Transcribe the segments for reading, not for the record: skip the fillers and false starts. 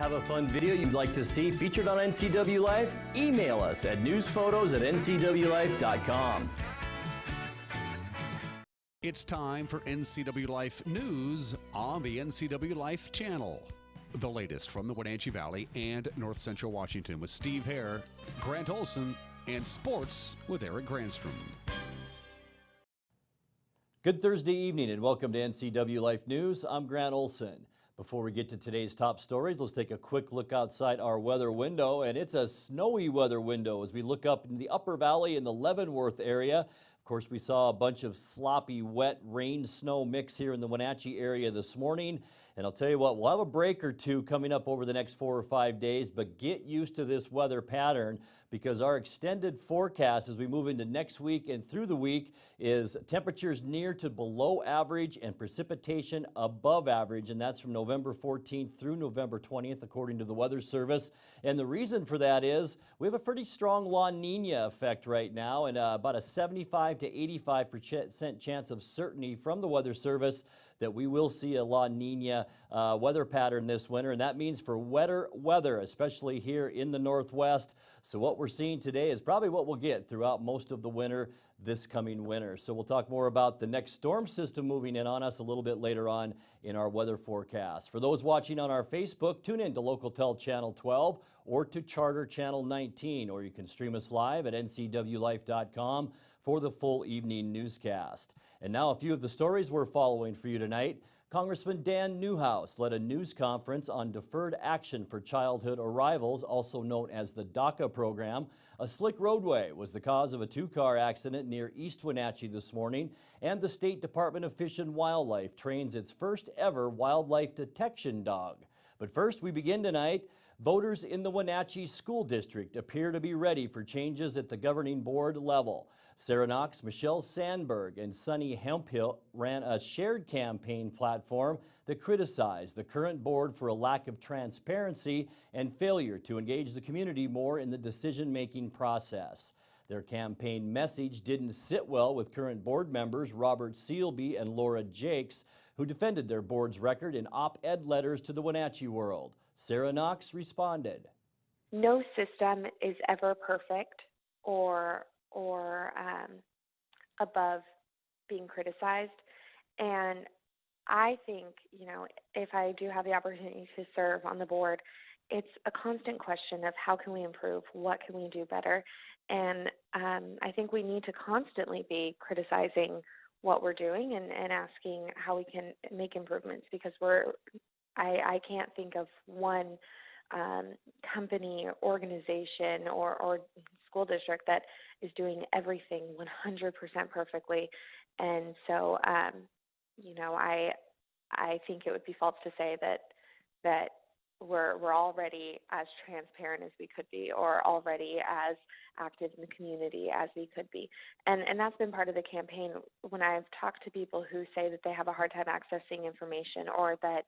Have a fun video you'd like to see featured on NCW Life? Email us at newsphotos@ncwlife.com. It's time for NCW Life News on the NCW Life channel. The latest from the Wenatchee Valley and North Central Washington with Steve Hare, Grant Olson, and sports with Eric Granstrom. Good Thursday evening and welcome to NCW Life News. I'm Grant Olson. Before we get to today's top stories, let's take a quick look outside our weather window, and it's a snowy weather window as we look up in the Upper Valley in the Leavenworth area. Of course, we saw a bunch of sloppy, wet rain-snow mix here in the Wenatchee area this morning. And I'll tell you what, we'll have a break or two coming up over the next 4 or 5 days, but get used to this weather pattern because our extended forecast as we move into next week and through the week is temperatures near to below average and precipitation above average, and that's from November 14th through November 20th, according to the Weather Service. And the reason for that is we have a pretty strong La Nina effect right now, and about a 75 to 85% chance of certainty from the Weather Service that we will see a La Nina weather pattern this winter, and that means for wetter weather, especially here in the Northwest. So what we're seeing today is probably what we'll get throughout most of the winter this coming winter. So we'll talk more about the next storm system moving in on us a little bit later on in our weather forecast. For those watching on our Facebook, tune in to Local Channel 12 or to Charter Channel 19, or you can stream us live at ncwlife.com for the full evening newscast. And now a few of the stories we're following for you tonight. Congressman Dan Newhouse led a news conference on deferred action for childhood arrivals, also known as the DACA program. A slick roadway was the cause of a two-car accident near East Wenatchee this morning, and the State Department of Fish and Wildlife trains its first ever wildlife detection dog. But first, we begin tonight. Voters in the Wenatchee School District appear to be ready for changes at the governing board level. Sarah Knox, Michelle Sandberg, and Sunny Hemphill ran a shared campaign platform that criticized the current board for a lack of transparency and failure to engage the community more in the decision-making process. Their campaign message didn't sit well with current board members Robert Sealby and Laura Jakes, who defended their board's record in op-ed letters to the Wenatchee World. Sarah Knox responded. No system is ever perfect or above being criticized. And I think, if I do have the opportunity to serve on the board, it's a constant question of how can we improve? What can we do better? And I think we need to constantly be criticizing what we're doing and asking how we can make improvements, because I can't think of one company, organization, or school district that is doing everything 100% perfectly. And so, I think it would be false to say that we're already as transparent as we could be, or already as active in the community as we could be. And that's been part of the campaign. When I've talked to people who say that they have a hard time accessing information, or that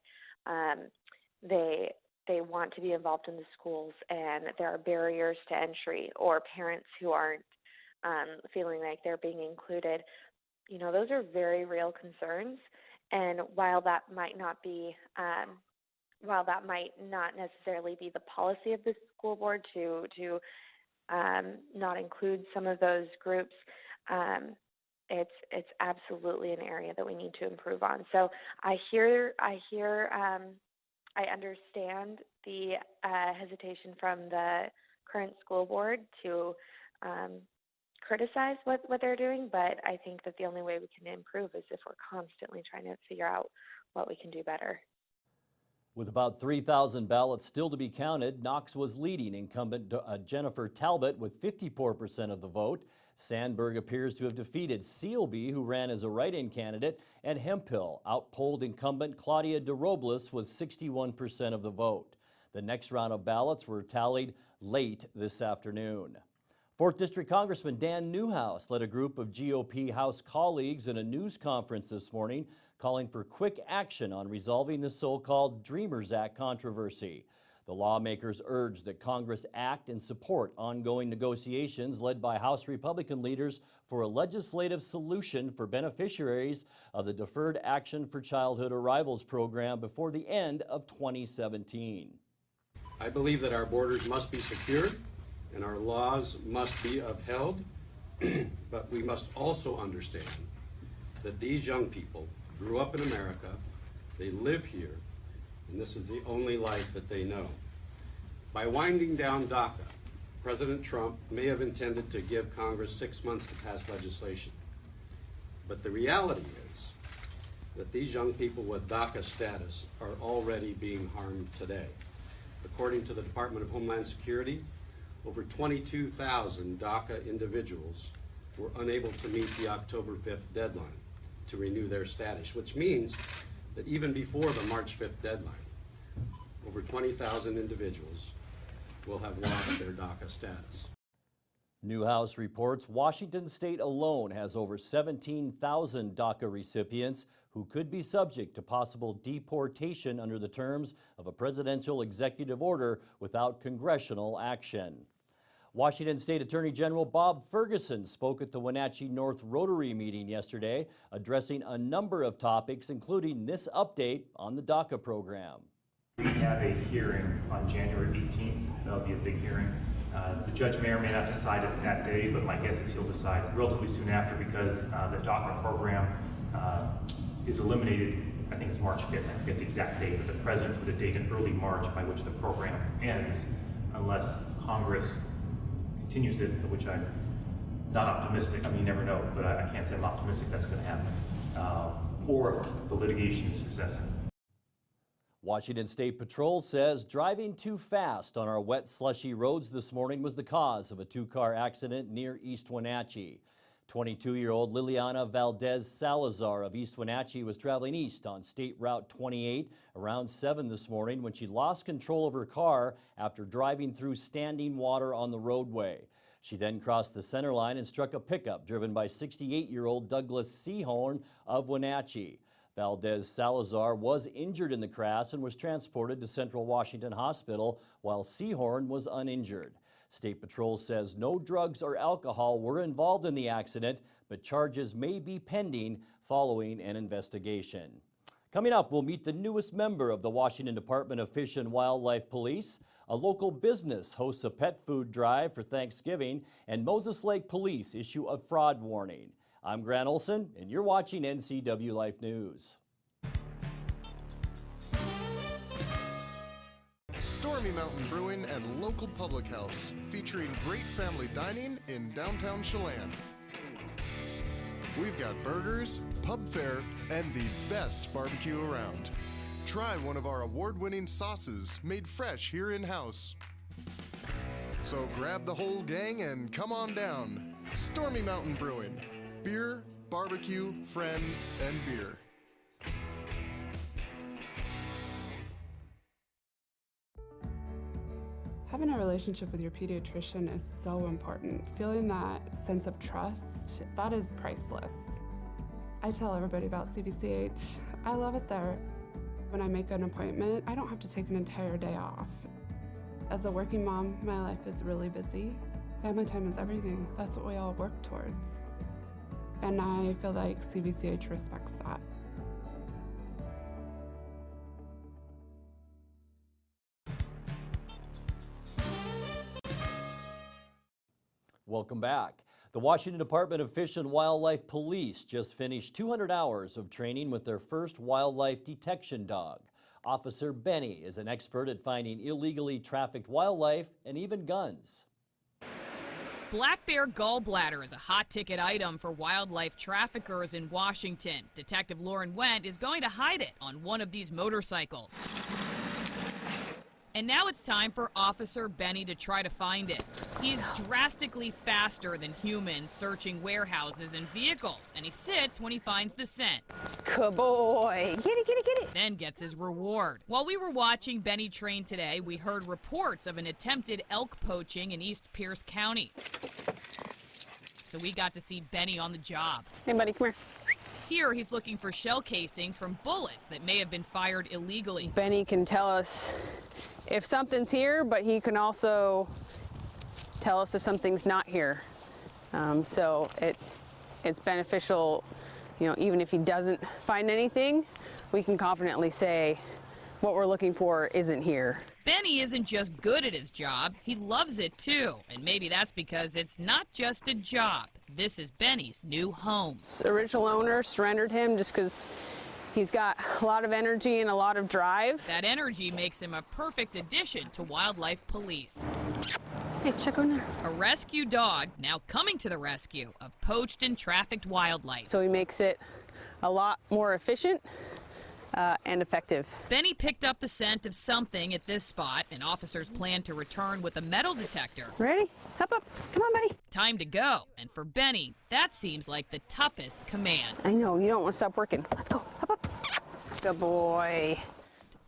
they want to be involved in the schools and there are barriers to entry, or parents who aren't feeling like they're being included, those are very real concerns. And while that might not necessarily be the policy of the school board to not include some of those groups, it's absolutely an area that we need to improve on. So I understand the hesitation from the current school board to criticize what they're doing, but I think that the only way we can improve is if we're constantly trying to figure out what we can do better. With about 3,000 ballots still to be counted, Knox was leading incumbent Jennifer Talbot with 54% of the vote. Sandberg appears to have defeated Sealby, who ran as a write-in candidate, and Hemphill outpolled incumbent Claudia DeRobles with 61% of the vote. The next round of ballots were tallied late this afternoon. 4th District Congressman Dan Newhouse led a group of GOP House colleagues in a news conference this morning calling for quick action on resolving the so-called Dreamers Act controversy. The lawmakers urged that Congress act and support ongoing negotiations led by House Republican leaders for a legislative solution for beneficiaries of the Deferred Action for Childhood Arrivals program before the end of 2017. I believe that our borders must be secured and our laws must be upheld, but we must also understand that these young people grew up in America, they live here, and this is the only life that they know. By winding down DACA, President Trump may have intended to give Congress 6 months to pass legislation. But the reality is that these young people with DACA status are already being harmed today. According to the Department of Homeland Security, over 22,000 DACA individuals were unable to meet the October 5th deadline to renew their status, which means that even before the March 5th deadline, over 20,000 individuals will have lost their DACA status. Newhouse reports Washington state alone has over 17,000 DACA recipients who could be subject to possible deportation under the terms of a presidential executive order without congressional action. Washington State Attorney General Bob Ferguson spoke at the Wenatchee North Rotary meeting yesterday, addressing a number of topics, including this update on the DACA program. We have a hearing on January 18th. That'll be a big hearing. The judge may or may not decide it that day, but my guess is he'll decide relatively soon after because the DACA program is eliminated. I think it's March 5th. I forget the exact date, but the president put a date in early March by which the program ends unless Congress continues it, which I'm not optimistic. I mean, you never know, but I can't say I'm optimistic that's going to happen. Or if the litigation is successful. Washington State Patrol says driving too fast on our wet, slushy roads this morning was the cause of a two-car accident near East Wenatchee. 22-year-old Liliana Valdez Salazar of East Wenatchee was traveling east on State Route 28 around 7 this morning when she lost control of her car after driving through standing water on the roadway. She then crossed the center line and struck a pickup driven by 68-year-old Douglas Seahorn of Wenatchee. Valdez Salazar was injured in the crash and was transported to Central Washington Hospital, while Seahorn was uninjured. State Patrol says no drugs or alcohol were involved in the accident, but charges may be pending following an investigation. Coming up, we'll meet the newest member of the Washington Department of Fish and Wildlife Police. A local business hosts a pet food drive for Thanksgiving, and Moses Lake Police issue a fraud warning. I'm Grant Olson, and you're watching NCW Life News. Stormy Mountain Brewing and local public house, featuring great family dining in downtown Chelan. We've got burgers, pub fare, and the best barbecue around. Try one of our award-winning sauces made fresh here in-house. So grab the whole gang and come on down. Stormy Mountain Brewing. Beer, barbecue, friends, and beer. Having a relationship with your pediatrician is so important. Feeling that sense of trust, that is priceless. I tell everybody about CBCH. I love it there. When I make an appointment, I don't have to take an entire day off. As a working mom, my life is really busy. Family time is everything. That's what we all work towards. And I feel like CBCH respects that. Welcome back. The Washington Department of Fish and Wildlife Police just finished 200 hours of training with their first wildlife detection dog. Officer Benny is an expert at finding illegally trafficked wildlife and even guns. Black bear gallbladder is a hot ticket item for wildlife traffickers in Washington. Detective Lauren Wendt is going to hide it on one of these motorcycles. And now it's time for Officer Benny to try to find it. He's drastically faster than humans searching warehouses and vehicles, and he sits when he finds the scent. Good boy. Get it, get it, get it. Then gets his reward. While we were watching Benny train today, we heard reports of an attempted elk poaching in East Pierce County. So we got to see Benny on the job. Hey, buddy, come here. Here, he's looking for shell casings from bullets that may have been fired illegally. Benny can tell us if something's here, but he can also tell us if something's not here. So it's beneficial, you know, even if he doesn't find anything, we can confidently say what we're looking for isn't here. Benny isn't just good at his job, he loves it too. And maybe that's because it's not just a job. This is Benny's new home. Original owner surrendered him just because he's got a lot of energy and a lot of drive. That energy makes him a perfect addition to wildlife police. Hey, check on there. A rescue dog now coming to the rescue of poached and trafficked wildlife. So he makes it a lot more efficient and effective. Benny picked up the scent of something at this spot, and officers plan to return with a metal detector. Ready? Hop up. Come on, buddy. Time to go. And for Benny, that seems like the toughest command. I know, you don't want to stop working. Let's go. Hop up. Good boy.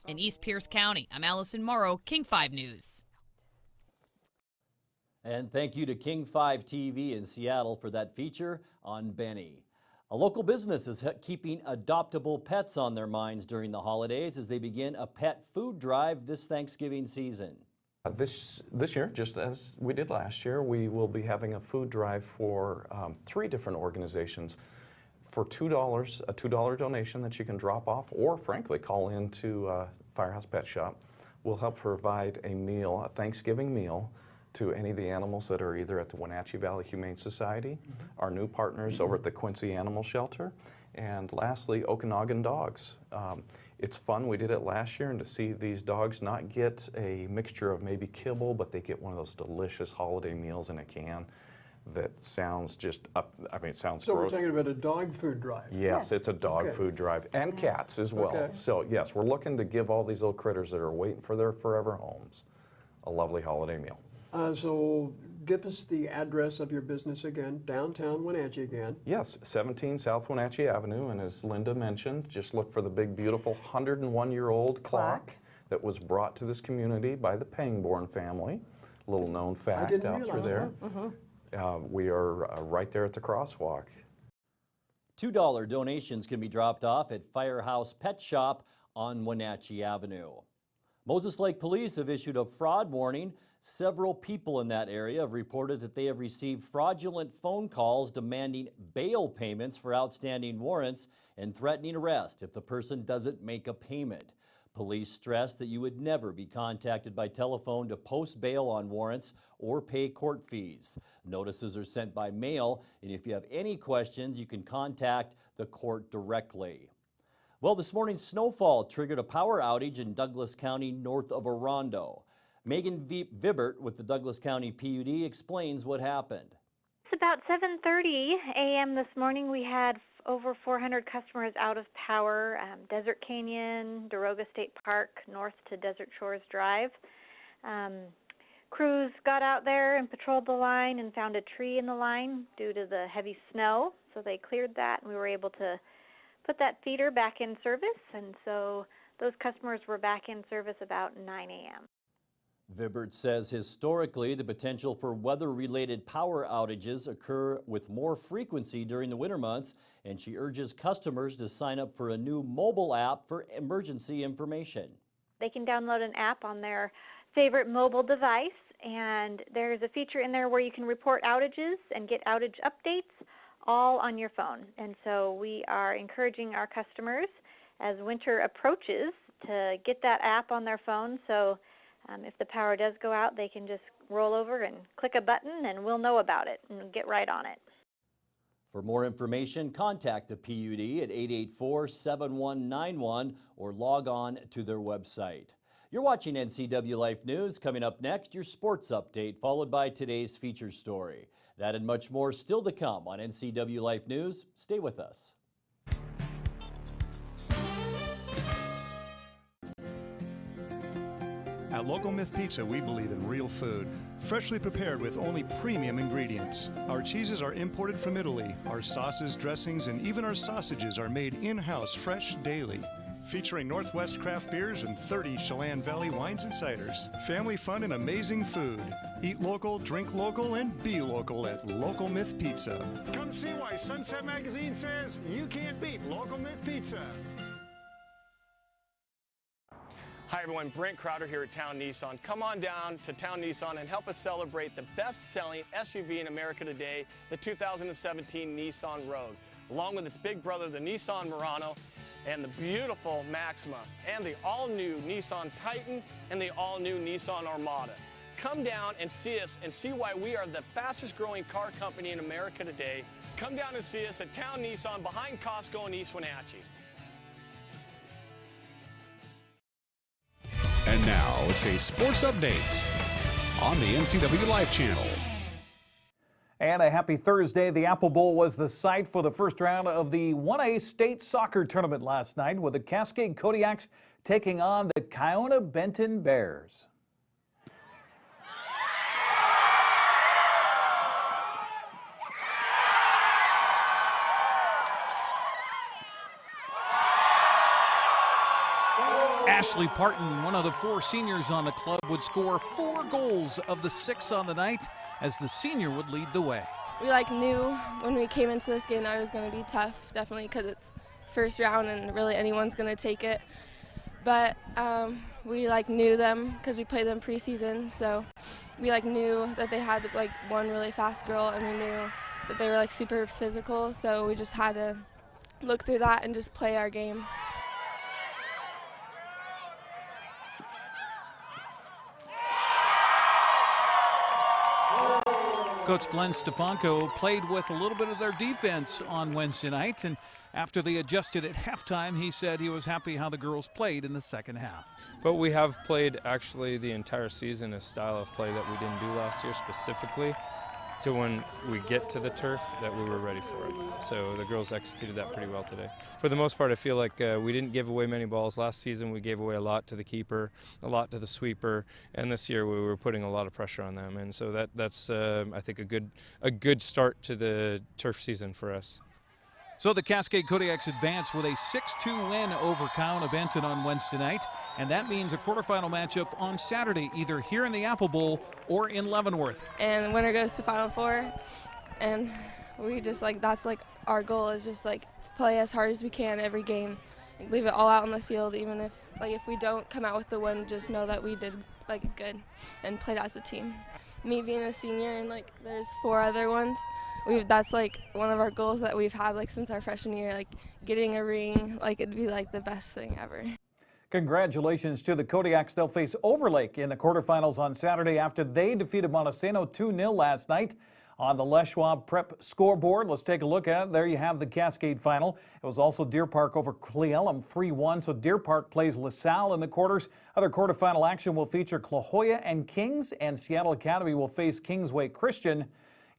In East Pierce County, I'm Allison Morrow, King 5 News. And thank you to King 5 TV in Seattle for that feature on Benny. A local business is keeping adoptable pets on their minds during the holidays as they begin a pet food drive this Thanksgiving season. This year, just as we did last year, we will be having a food drive for 3 different organizations for $2, a $2 donation that you can drop off or frankly call into Firehouse Pet Shop. We'll help provide a meal, a Thanksgiving meal, to any of the animals that are either at the Wenatchee Valley Humane Society, our new partners over at the Quincy Animal Shelter, and lastly, Okanagan Dogs. It's fun, we did it last year, and to see these dogs not get a mixture of maybe kibble, but they get one of those delicious holiday meals in a can that sounds just, it sounds So gross. we're talking about a dog food drive. Yes, it's a dog Okay. food drive, and cats as well. Okay. So yes, we're looking to give all these little critters that are waiting for their forever homes a lovely holiday meal. So give us the address of your business again, downtown Wenatchee again. Yes, 17 South Wenatchee Avenue, and as Linda mentioned, just look for the big, beautiful 101-year-old clock that was brought to this community by the Pangborn family. Little known fact didn't out through realize there. We are right there at the crosswalk. $2 donations can be dropped off at Firehouse Pet Shop on Wenatchee Avenue. Moses Lake Police have issued a fraud warning. Several people in that area have reported that they have received fraudulent phone calls demanding bail payments for outstanding warrants and threatening arrest if the person doesn't make a payment. Police stress that you would never be contacted by telephone to post bail on warrants or pay court fees. Notices are sent by mail, and if you have any questions, you can contact the court directly. Well, this morning's snowfall triggered a power outage in Douglas County north of Orondo. Megan Vibert with the Douglas County PUD explains what happened. It's about 7:30 a.m. this morning. We had over 400 customers out of power. Desert Canyon, Daroga State Park, north to Desert Shores Drive. Crews got out there and patrolled the line and found a tree in the line due to the heavy snow. So they cleared that, and we were able to put that feeder back in service. And so those customers were back in service about 9 a.m. Vibert says historically the potential for weather-related power outages occur with more frequency during the winter months, and she urges customers to sign up for a new mobile app for emergency information. They can download an app on their favorite mobile device, and there's a feature in there where you can report outages and get outage updates all on your phone. And so we are encouraging our customers as winter approaches to get that app on their phone, so if the power does go out, they can just roll over and click a button and we'll know about it and get right on it. For more information, contact the PUD at 884-7191 or log on to their website. You're watching NCW Life News. Coming up next, your sports update, followed by today's feature story. That and much more still to come on NCW Life News. Stay with us. At Local Myth Pizza, we believe in real food, freshly prepared with only premium ingredients. Our cheeses are imported from Italy. Our sauces, dressings, and even our sausages are made in-house fresh daily. Featuring Northwest craft beers and 30 Chelan Valley wines and ciders. Family fun and amazing food. Eat local, drink local, and be local at Local Myth Pizza. Come see why Sunset Magazine says you can't beat Local Myth Pizza. Hi everyone, Brent Crowder here at Town Nissan. Come on down to Town Nissan and help us celebrate the best-selling SUV in America today, the 2017 Nissan Rogue. Along with its big brother, the Nissan Murano, and the beautiful Maxima, and the all-new Nissan Titan, and the all-new Nissan Armada. Come down and see us and see why we are the fastest growing car company in America today. Come down and see us at Town Nissan behind Costco in East Wenatchee. And now it's a sports update on the NCW Life channel. And a happy Thursday. The Apple Bowl was the site for the first round of the 1A state soccer tournament last night, with the Cascade Kodiaks taking on the Kiona Benton Bears. Ashley Parton, one of the 4 seniors on the club, would score 4 goals of the 6 on the night as the senior would lead the way. We knew when we came into this game that it was going to be tough, definitely because it's first round and really anyone's going to take it. But we knew them because we played them preseason, so we knew that they had one really fast girl, and we knew that they were super physical, so we just had to look through that and just play our game. Coach Glenn Stefanko played with a little bit of their defense on Wednesday night, and after they adjusted at halftime, he said he was happy how the girls played in the second half. But we have played actually the entire season a style of play that we didn't do last year specifically, to when we get to the turf that we were ready for it. So the girls executed that pretty well today. For the most part, I feel like we didn't give away many balls. Last season we gave away a lot to the keeper, a lot to the sweeper, and this year we were putting a lot of pressure on them. And so that's I think a good start to the turf season for us. So the Cascade Kodiaks advance with a 6-2 win over Kiona Benton on Wednesday night, and that means a quarterfinal matchup on Saturday, either here in the Apple Bowl or in Leavenworth. And winner goes to Final Four, and we just that's our goal is just play as hard as we can every game, leave it all out on the field. Even if we don't come out with the win, just know that we did good and played as a team. Me being a senior and there's 4 other ones. That's one of our goals that we've had since our freshman year, getting a ring, it'd be the best thing ever. Congratulations to the Kodiaks. They'll face Overlake in the quarterfinals on Saturday after they defeated Montesano 2-0 last night. On the Les Schwab Prep scoreboard, let's take a look at it. There you have the Cascade final. It was also Deer Park over Cle Elum 3-1, so Deer Park plays LaSalle in the quarters. Other quarterfinal action will feature La Jolla and Kings, and Seattle Academy will face Kingsway Christian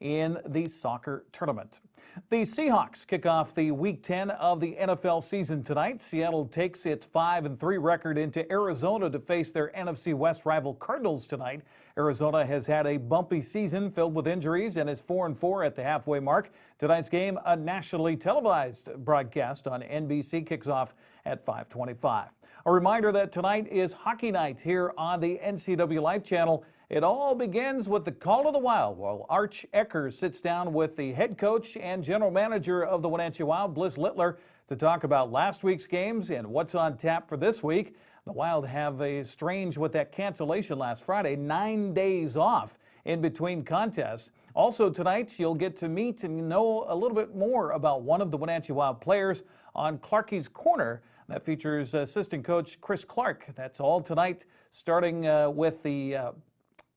in the soccer tournament. The Seahawks kick off the Week 10 of the NFL season tonight. Seattle takes its 5-3 record into Arizona to face their NFC West rival Cardinals tonight. Arizona has had a bumpy season filled with injuries and is 4-4 at the halfway mark. Tonight's game, a nationally televised broadcast on NBC, kicks off at 5:25. A reminder that tonight is hockey night here on the NCW Life channel. It all begins with the call of the Wild, while Arch Eckers sits down with the head coach and general manager of the Wenatchee Wild, Bliss Littler, to talk about last week's games and what's on tap for this week. The Wild have a strange with that cancellation last Friday, 9 days off in between contests. Also tonight, you'll get to meet and know a little bit more about one of the Wenatchee Wild players on Clarkie's Corner. That features assistant coach Chris Clark. That's all tonight, starting with the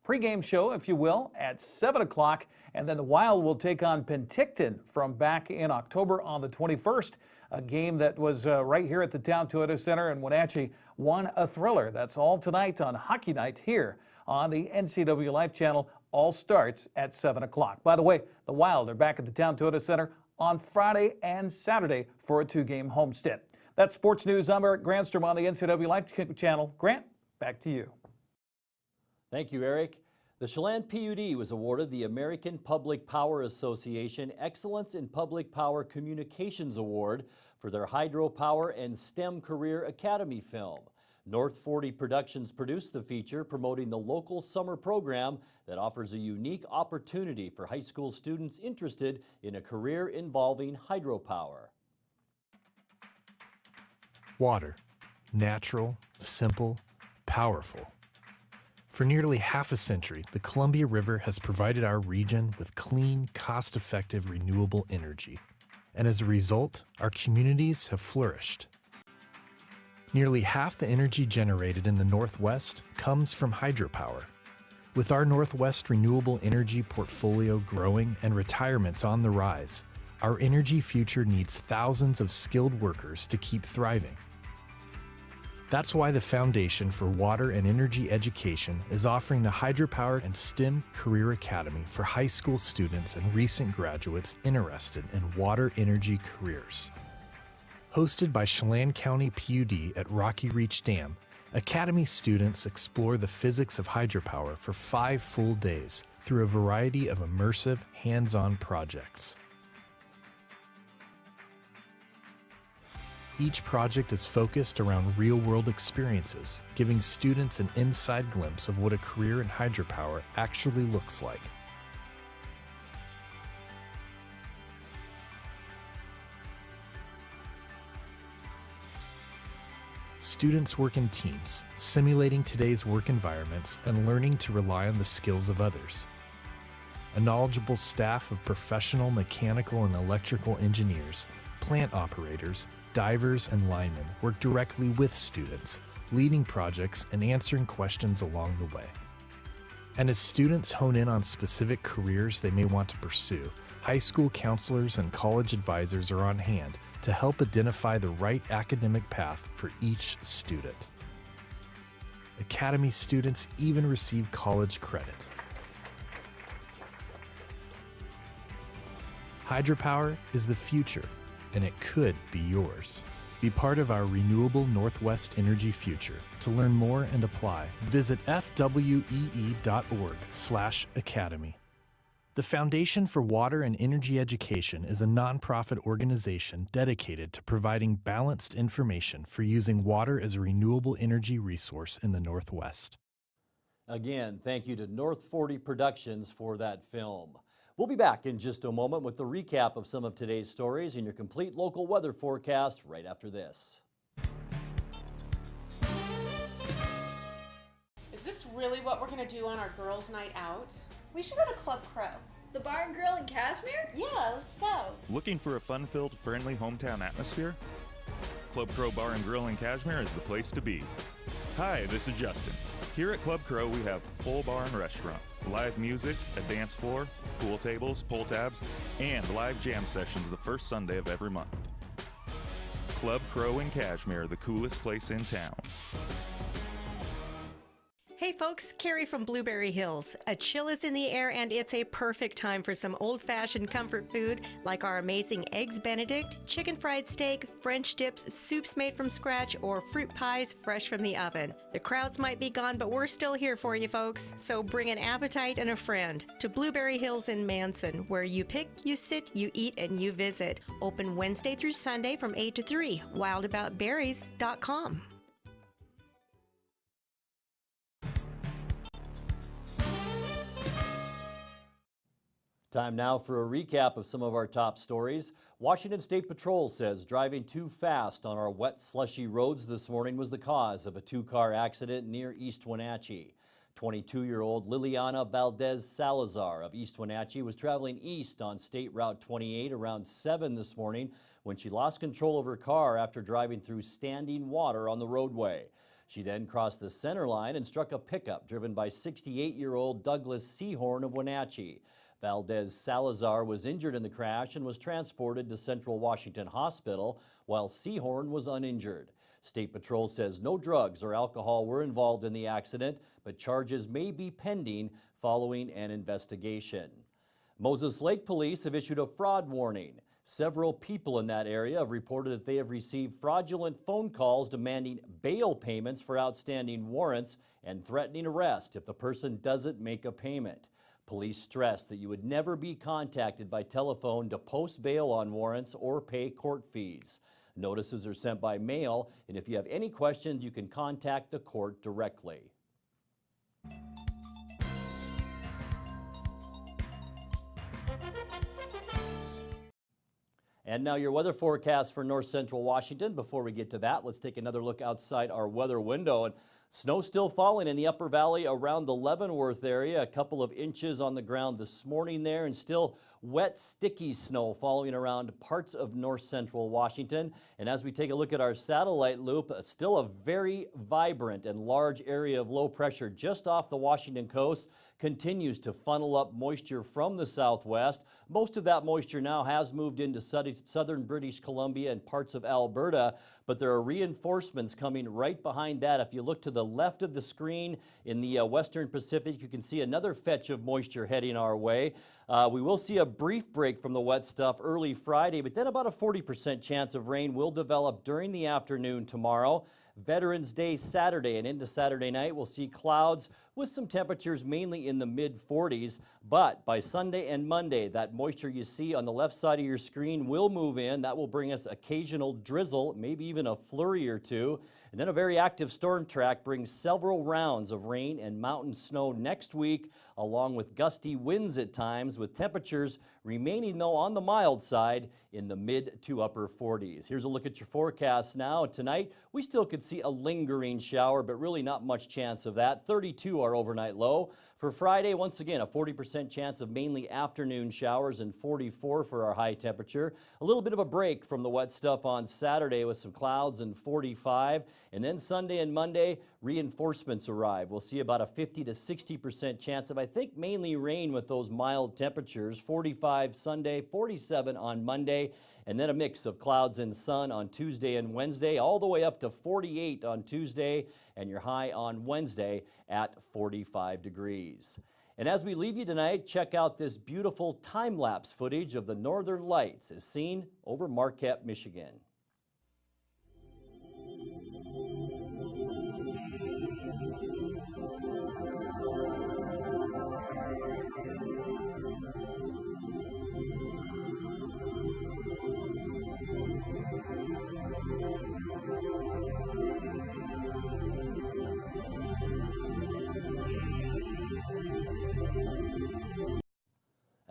pregame show, if you will, at 7 o'clock. And then the Wild will take on Penticton from back in October on the 21st. A game that was right here at the Town Toyota Center, and Wenatchee won a thriller. That's all tonight on Hockey Night here on the NCW Life channel. All starts at 7 o'clock. By the way, the Wild are back at the Town Toyota Center on Friday and Saturday for a 2-game homestand. That's sports news. I'm Eric Granstrom on the NCW Life channel. Grant, back to you. Thank you, Eric. The Chelan PUD was awarded the American Public Power Association Excellence in Public Power Communications Award for their Hydropower and STEM Career Academy film. North 40 Productions produced the feature, promoting the local summer program that offers a unique opportunity for high school students interested in a career involving hydropower. Water. Natural, simple, powerful. For nearly half a century, the Columbia River has provided our region with clean, cost-effective, renewable energy. And as a result, our communities have flourished. Nearly half the energy generated in the Northwest comes from hydropower. With our Northwest renewable energy portfolio growing and retirements on the rise, our energy future needs thousands of skilled workers to keep thriving. That's why the Foundation for Water and Energy Education is offering the Hydropower and STEM Career Academy for high school students and recent graduates interested in water energy careers. Hosted by Chelan County PUD at Rocky Reach Dam, Academy students explore the physics of hydropower for 5 full days through a variety of immersive, hands-on projects. Each project is focused around real-world experiences, giving students an inside glimpse of what a career in hydropower actually looks like. Students work in teams, simulating today's work environments and learning to rely on the skills of others. A knowledgeable staff of professional mechanical and electrical engineers, plant operators, divers, and linemen work directly with students, leading projects and answering questions along the way. And as students hone in on specific careers they may want to pursue, high school counselors and college advisors are on hand to help identify the right academic path for each student. Academy students even receive college credit. Hydropower is the future, and it could be yours. Be part of our renewable Northwest energy future. To learn more and apply, visit fwee.org/academy. The Foundation for Water and Energy Education is a nonprofit organization dedicated to providing balanced information for using water as a renewable energy resource in the Northwest. Again, thank you to North 40 Productions for that film. We'll be back in just a moment with the recap of some of today's stories and your complete local weather forecast right after this. Is this really what we're going to do on our girls' night out? We should go to Club Crow. The bar and grill in Kashmir? Yeah, let's go. Looking for a fun-filled, friendly hometown atmosphere? Club Crow Bar and Grill in Kashmir is the place to be. Hi, this is Justin. Here at Club Crow, we have full bar and restaurant, live music, a dance floor, pool tables, pull tabs, and live jam sessions the first Sunday of every month. Club Crow in Kashmir, the coolest place in town. Hey folks, Carrie from Blueberry Hills. A chill is in the air and it's a perfect time for some old-fashioned comfort food like our amazing Eggs Benedict, chicken fried steak, French dips, soups made from scratch, or fruit pies fresh from the oven. The crowds might be gone, but we're still here for you folks, so bring an appetite and a friend to Blueberry Hills in Manson, where you pick, you sit, you eat, and you visit. Open Wednesday through Sunday from 8 to 3. wildaboutberries.com. Time now for a recap of some of our top stories. Washington State Patrol says driving too fast on our wet, slushy roads this morning was the cause of a 2-car accident near East Wenatchee. 22-year-old Liliana Valdez Salazar of East Wenatchee was traveling east on State Route 28 around 7 this morning when she lost control of her car after driving through standing water on the roadway. She then crossed the center line and struck a pickup driven by 68-year-old Douglas Seahorn of Wenatchee. Valdez Salazar was injured in the crash and was transported to Central Washington Hospital, while Seahorn was uninjured. State Patrol says no drugs or alcohol were involved in the accident, but charges may be pending following an investigation. Moses Lake Police have issued a fraud warning. Several people in that area have reported that they have received fraudulent phone calls demanding bail payments for outstanding warrants and threatening arrest if the person doesn't make a payment. Police stress that you would never be contacted by telephone to post bail on warrants or pay court fees. Notices are sent by mail, and if you have any questions, you can contact the court directly. And now your weather forecast for north central Washington. Before we get to that, let's take another look outside our weather window. And Snow still falling in the upper valley around the Leavenworth area. A couple of inches on the ground this morning there, and still wet, sticky snow falling around parts of north central Washington. And as we take a look at our satellite loop, still a very vibrant and large area of low pressure just off the Washington coast continues to funnel up moisture from the southwest. Most of that moisture now has moved into southern British Columbia and parts of Alberta, but there are reinforcements coming right behind that. If you look to the left of the screen in the western Pacific, you can see another fetch of moisture heading our way. We will see a brief break from the wet stuff early Friday, but then about a 40% chance of rain will develop during the afternoon tomorrow. Veterans Day Saturday and into Saturday night, we'll see clouds with some temperatures mainly in the mid-40s. But by Sunday and Monday, that moisture you see on the left side of your screen will move in. That will bring us occasional drizzle, maybe even a flurry or two. And then a very active storm track brings several rounds of rain and mountain snow next week, along with gusty winds at times, with temperatures remaining, though, on the mild side in the mid to upper 40s. Here's a look at your forecast now. Tonight, we still could see a lingering shower, but really not much chance of that. 32 our overnight low. For Friday, once again, a 40% chance of mainly afternoon showers and 44 for our high temperature. A little bit of a break from the wet stuff on Saturday with some clouds and 45. And then Sunday and Monday, reinforcements arrive. We'll see about a 50 to 60% chance of, I think, mainly rain with those mild temperatures. 45 Sunday, 47 on Monday, and then a mix of clouds and sun on Tuesday and Wednesday, all the way up to 48 on Tuesday, and your high on Wednesday at 45 degrees. And as we leave you tonight, check out this beautiful time-lapse footage of the Northern Lights as seen over Marquette, Michigan.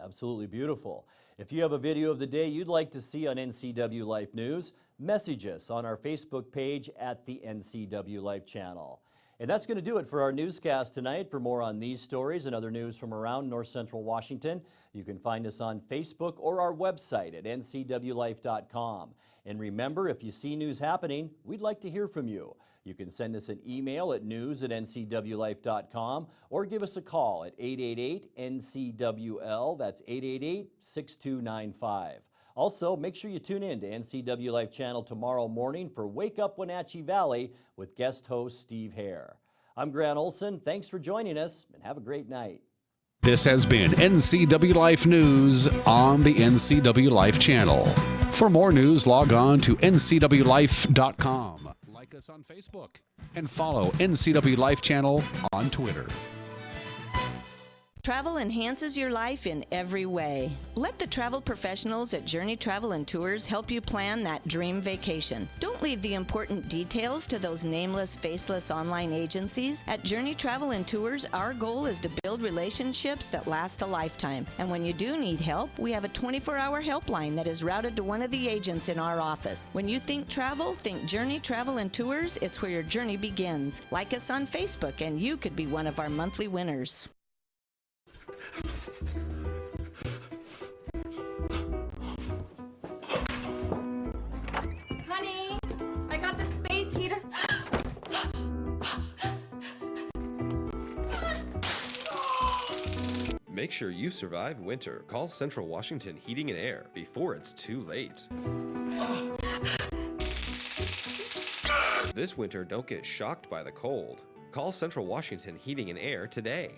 Absolutely beautiful. If you have a video of the day you'd like to see on NCW Life News, message us on our Facebook page at the NCW Life channel. And that's going to do it for our newscast tonight. For more on these stories and other news from around north central Washington, you can find us on Facebook or our website at ncwlife.com. And remember, if you see news happening, we'd like to hear from you. You can send us an email at news@ncwlife.com or give us a call at 888-NCWL. That's 888-6295. Also, make sure you tune in to NCW Life Channel tomorrow morning for Wake Up Wenatchee Valley with guest host Steve Hare. I'm Grant Olson. Thanks for joining us and have a great night. This has been NCW Life News on the NCW Life Channel. For more news, log on to ncwlife.com. Like us on Facebook and follow NCW Life Channel on Twitter. Travel enhances your life in every way. Let the travel professionals at Journey Travel and Tours help you plan that dream vacation. Don't leave the important details to those nameless, faceless online agencies. At Journey Travel and Tours, our goal is to build relationships that last a lifetime. And when you do need help, we have a 24-hour helpline that is routed to one of the agents in our office. When you think travel, think Journey Travel and Tours. It's where your journey begins. Like us on Facebook, and you could be one of our monthly winners. Honey, I got the space heater. Make sure you survive winter. Call Central Washington Heating and Air before it's too late. This winter, don't get shocked by the cold. Call Central Washington Heating and Air today.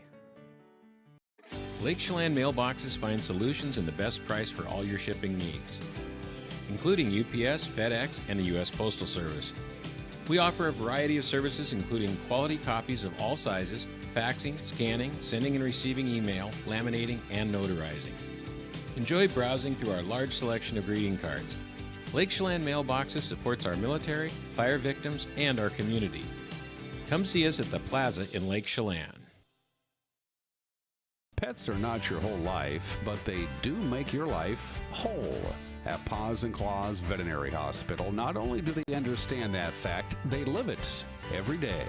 Lake Chelan mailboxes find solutions and the best price for all your shipping needs, including UPS, FedEx, and the U.S. Postal Service. We offer a variety of services including quality copies of all sizes, faxing, scanning, sending and receiving email, laminating, and notarizing. Enjoy browsing through our large selection of greeting cards. Lake Chelan mailboxes supports our military, fire victims, and our community. Come see us at the Plaza in Lake Chelan. Pets are not your whole life, but they do make your life whole. At Paws and Claws Veterinary Hospital, not only do they understand that fact, they live it every day.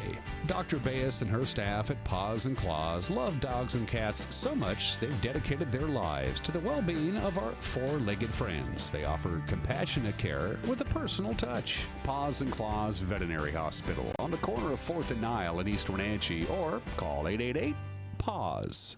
Dr. Bayes and her staff at Paws and Claws love dogs and cats so much they've dedicated their lives to the well-being of our four-legged friends. They offer compassionate care with a personal touch. Paws and Claws Veterinary Hospital on the corner of 4th and Nile in East Wenatchee, or call 888-PAWS.